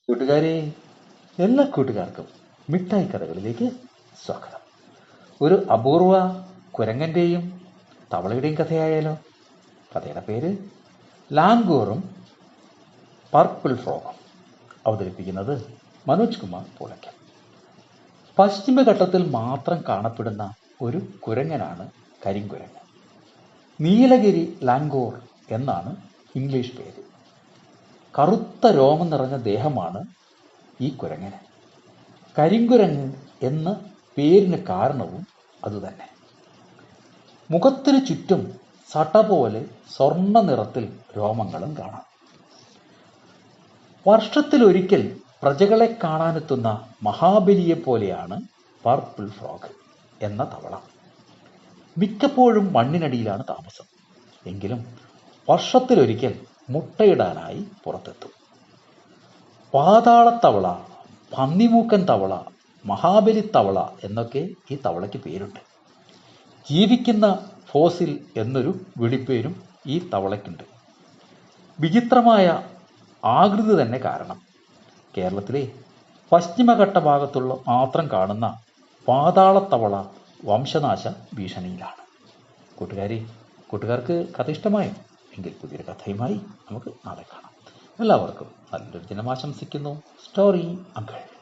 കൂട്ടുകാരെ, എല്ലാ കൂട്ടുകാർക്കും മിഠായി കഥകളിലേക്ക് സ്വാഗതം. ഒരു അപൂർവ കുരങ്ങന്റെയും തവളയുടെയും കഥയായാലോ? കഥയുടെ പേര് ലാംഗൂറും പർപ്പിൾ ഫ്രോഗും. അവതരിപ്പിക്കുന്നത് മനോജ് കുമാർ പൂളയ്ക്കൽ. പശ്ചിമഘട്ടത്തിൽ മാത്രം കാണപ്പെടുന്ന ഒരു കുരങ്ങനാണ് കരിങ്കുരങ്ങൻ. നീലഗിരി ലാംഗൂർ എന്നാണ് ഇംഗ്ലീഷ് പേര്. കറുത്ത രോമം നിറഞ്ഞ ദേഹമാണ് ഈ കുരങ്ങന്. കരിങ്കുരങ്ങൻ എന്ന പേരിന് കാരണവും അതുതന്നെ. മുഖത്തിനു ചുറ്റും സട പോലെ സ്വർണ്ണ നിറത്തിൽ രോമങ്ങളും കാണാം. വർഷത്തിലൊരിക്കൽ പ്രജകളെ കാണാനെത്തുന്ന മഹാബലിയെ പോലെയാണ് പർപ്പിൾ ഫ്രോഗ് എന്ന തവള. മിക്കപ്പോഴും മണ്ണിനടിയിലാണ് താമസം. എങ്കിലും വർഷത്തിലൊരിക്കൽ മുട്ടയിടാനായി പുറത്തെത്തും. പാതാളത്തവള, പന്നിമൂക്കൻ തവള, മഹാബലി തവള എന്നൊക്കെ ഈ തവളയ്ക്ക് പേരുണ്ട്. ജീവിക്കുന്ന ഫോസിൽ എന്നൊരു വിളിപ്പേരും ഈ തവളയ്ക്കുണ്ട്. വിചിത്രമായ ആകൃതി തന്നെ കാരണം കേരളത്തിലെ പശ്ചിമഘട്ട ഭാഗത്തുള്ള മാത്രം കാണുന്ന പാതാളത്തവള വംശനാശ ഭീഷണിയിലാണ്. കൂട്ടുകാർക്ക് കഥ ഇഷ്ടമായോ? എങ്കിൽ പുതിയൊരു കഥയുമായി നമുക്ക് നാളെ കാണാം. എല്ലാവർക്കും നല്ലൊരു ദിനം ആശംസിക്കുന്നു. Story uncle.